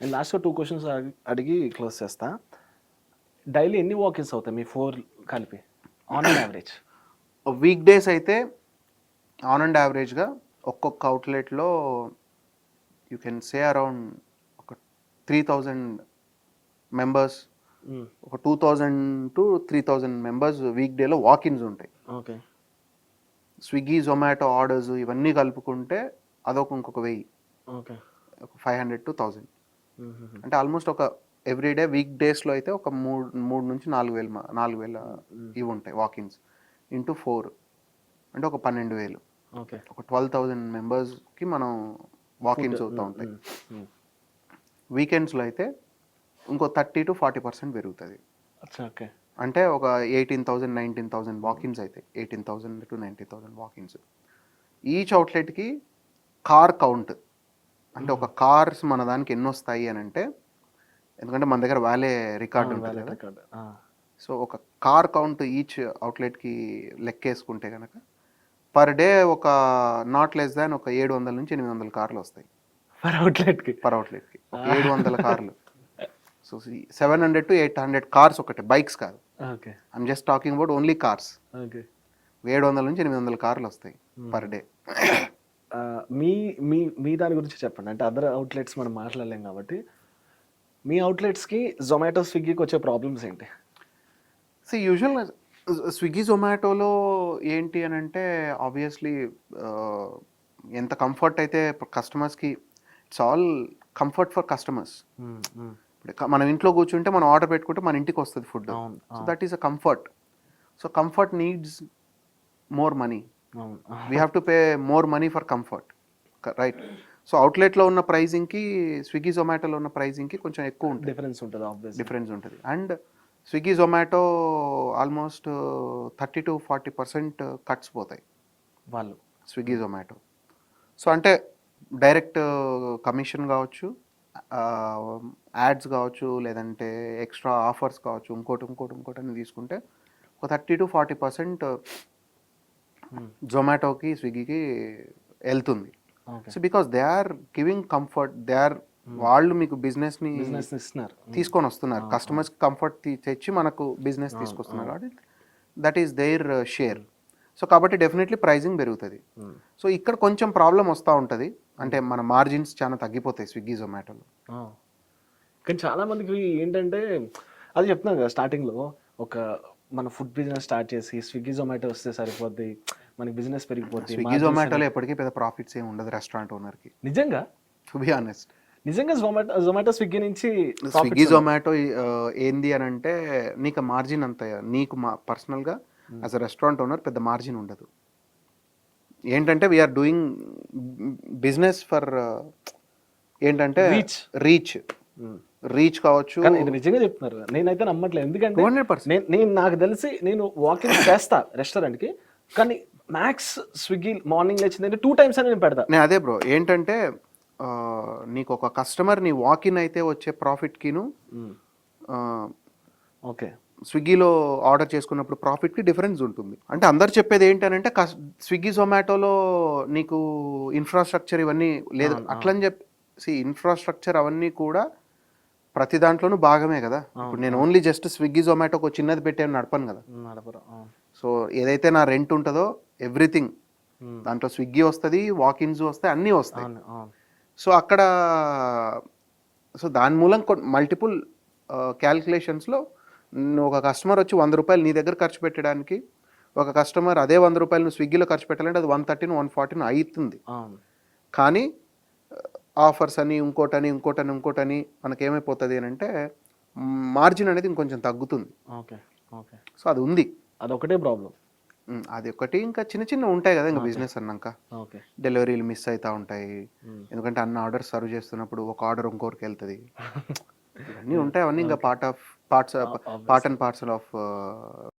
నేను లాస్ట్‌గా 2 క్వెషన్స్ అడిగి క్లోజ్ చేస్తా. డైలీ ఎన్ని వాకిన్స్ అవుతాయి మీ 4 కలిపి? On and average. Week days అయితే ఆన్ అండ్ యావరేజ్గా ఒక్కొక్క అవుట్లెట్లో యూ కెన్ సే అరౌండ్ ఒక 3000 మెంబర్స్, హ్మ్. ఒక 2000 to 3000 మెంబర్స్ వీక్ డేలో వాకిన్స్ ఉంటాయి. ఓకే. స్విగ్గీ జొమాటో ఆర్డర్స్ ఇవన్నీ కలుపుకుంటే అదొక ఇంకొక 1000, ఓకే. ఒక 500 to 1000. హుహుహు. అంటే ఆల్మోస్ట్ ఒక ఎవ్రీడే వీక్ డేస్లో అయితే ఒక 3 నుంచి 4,000 ఇవి ఉంటాయి వాకిన్స్ ఇంటూ 4 అంటే ఒక 12,000. ఓకే. ఒక 12,000 మెంబర్స్కి మనం వాకిన్స్ అవుతూ ఉంటాయి. వీకెండ్స్లో అయితే ఇంకో 30 to 40% పెరుగుతుంది. అచ్చా! ఓకే. అంటే ఒక 18,000 19,000 వాకిన్స్ అవుతాయి. 18,000 to 19,000 వాకిన్స్. ఈచ్ అవుట్లెట్కి కార్ కౌంట్, అంటే ఒక కార్స్ మన దానికి ఎన్ని వస్తాయి అని అంటే, ఎందుకంటే మన దగ్గర వ్యాలే రికార్డ్ ఉంటుంది వ్యాలిడ్ కదా. రికార్డ్. సో ఒక కార్ కౌంట్ ఈచ్ అవుట్లెట్కి లెక్కేసుకుంటే కనుక పర్ డే ఒక నాట్ లెస్ దాన్ ఒక 700 నుంచి 800 కార్లు వస్తాయి పర్ అవుట్‌లెట్‌కి. పర్ అవుట్లెట్కి. ఒక 700 కార్లు. సో 700 to 800 కార్స్ ఒకటే, బైక్స్ కాదు. Okay. I'm just talking about only cars. Okay. 700 నుంచి 800 కార్లు వస్తాయి పర్ డే. మీ మీ మీ దాని గురించి చెప్పండి. అంటే అదర్ అవుట్‌లెట్స్ మనం మాట్లాడలేం కాబట్టి, మీ అవుట్‌లెట్స్‌కి జొమాటో, స్విగ్గీకి వచ్చే ప్రాబ్లమ్స్ ఏంటి? యూజువల్గా స్విగ్గీ జొమాటోలో ఏంటి అని అంటే ఆబ్వియస్లీ ఎంత కంఫర్ట్ అయితే కస్టమర్స్కి, it's all comfort for customers. హ్మ్. హ్మ్. మనం ఇంట్లో కూర్చుంటే మనం ఆర్డర్ పెట్టుకుంటే మన ఇంటికి వస్తుంది ఫుడ్. అవును. So that is a comfort. So comfort needs more money. అవును. We have to pay more money for comfort, right? So అవుట్లెట్లో ఉన్న ప్రైజింగ్కి స్విగ్గీ జొమాటోలో ఉన్న ప్రైజింగ్కి కొంచెం ఎక్కువ ఉంటుంది, డిఫరెన్స్ ఉంటది ఆబ్వియస్‌లీ. డిఫరెన్స్ ఉంటుంది. And Swiggy Zomato almost 30 to 40% cuts పోతాయి వాళ్ళు. స్విగ్గీ జొమాటో. సో అంటే డైరెక్ట్ కమిషన్ కావచ్చు, యాడ్స్ కావచ్చు, లేదంటే ఎక్స్ట్రా ఆఫర్స్ కావచ్చు, ఇంకోటి అని తీసుకుంటే ఒక 30 to 40% జొమాటోకి స్విగ్గీకి వెళ్తుంది. Okay. So because they are giving comfort, they are, వాళ్ళు మీకు బిజినెస్ని బిజినెస్ ఇస్తున్నారు. తీసుకొని వస్తున్నారు, కస్టమర్స్కి కంఫర్ట్ తెచ్చి మనకు బిజినెస్ తీసుకొస్తున్నారు కాబట్టి that is their share. So కాబట్టి డెఫినెట్లీ ప్రైజింగ్ పెరుగుతుంది. సో ఇక్కడ కొంచెం ప్రాబ్లం వస్తూ ఉంటుంది, అంటే మన మార్జిన్స్ చాలా తగ్గిపోతాయి స్విగ్గీ జొమాటోలో. కానీ చాలా మందికి ఏంటంటే అది చెప్తున్నాను కదా స్టార్టింగ్‌లో, ఒక మన ఫుడ్ బిజినెస్ స్టార్ట్ చేసి స్విగ్గీ, జొమాటో వస్తే సరిపోద్ది, మనకి బిజినెస్ పెరిగిపోద్ది. స్విగ్గీ మార్జిన్స్ జొమాటోలో ఎప్పటికీ పెద్ద ప్రాఫిట్స్ ఏమి ఉండదు రెస్టారెంట్ ఓనర్కి, నిజంగా? To be honest. నిజంగా జొమాటో, స్విగ్గీ నుంచి స్విగ్గీ జొమాటో ఏంది అని అంటే నీకు మార్జిన్ అంత, నీకు పర్సనల్గా యాజ్ అ రెస్టారెంట్ ఓనర్ పెద్ద మార్జిన్ ఉండదు. ఏంటంటే వీఆర్ డూయింగ్ బిజినెస్ ఫర్ ఏంటంటే రీచ్ రీచ్ కావచ్చు. కానీ ఇది నిజంగా చెప్తున్నారు. నేనైతే నమ్మట్లేదు. ఎందుకంటే 200%. నేను నాకు తెలిసి నేను వాకింగ్ చేస్తా రెస్టారెంట్‌కి, కానీ మ్యాక్స్ స్విగ్గీ మార్నింగ్ లేచిందంటే 2 టైమ్స్ అని నేను పెడతా. నేను అదే బ్రో, ఏంటంటే నీకు ఒక కస్టమర్ నీ వాకిన్ అయితే వచ్చే ప్రాఫిట్కిను ఓకే. స్విగ్గీలో ఆర్డర్ చేసుకున్నప్పుడు ప్రాఫిట్కి డిఫరెన్స్ ఉంటుంది. అంటే అందరు చెప్పేది ఏంటంటే స్విగ్గీ జొమాటోలో నీకు ఇన్ఫ్రాస్ట్రక్చర్ ఇవన్నీ లేదు అట్లని చెప్పి, ఇన్ఫ్రాస్ట్రక్చర్ అవన్నీ కూడా ప్రతి దాంట్లోనూ భాగమే కదా. ఇప్పుడు నేను ఓన్లీ జస్ట్ స్విగ్గీ జొమాటోకి ఒక చిన్నది పెట్టాను నడపను కదా. సో ఏదైతే నా రెంట్ ఉంటుందో ఎవ్రీథింగ్ దాంట్లో స్విగ్గీ వస్తుంది, వాకిన్స్ వస్తాయి, అన్నీ వస్తాయి. సో అక్కడ సో దాని మూలం మల్టిపుల్ క్యాల్కులేషన్స్లో ఒక కస్టమర్ వచ్చి 100 రూపాయలు నీ దగ్గర ఖర్చు పెట్టడానికి, ఒక కస్టమర్ అదే 100 రూపాయలు నువ్వు స్విగ్గీలో ఖర్చు పెట్టాలంటే అది 130 140 అవుతుంది. కానీ ఆఫర్స్ అని ఇంకోటని మనకేమైపోతుంది అని అంటే మార్జిన్ అనేది ఇంకొంచెం తగ్గుతుంది. ఓకే. ఓకే. సో అది ఉంది, అదొకటే ప్రాబ్లం. అది ఒకటి. ఇంకా చిన్న ఉంటాయి కదా ఇంకా బిజినెస్ అన్నాక. ఓకే. డెలివరీలు మిస్ అవుతూ ఉంటాయి, ఎందుకంటే అన్ని ఆర్డర్స్ సర్వ్ చేస్తున్నప్పుడు ఒక ఆర్డర్ ఇంకోరికి వెళ్తుంది, ఇవన్నీ ఉంటాయి. అవన్నీ ఇంకా పార్ట్ అండ్ పార్సల్ ఆఫ్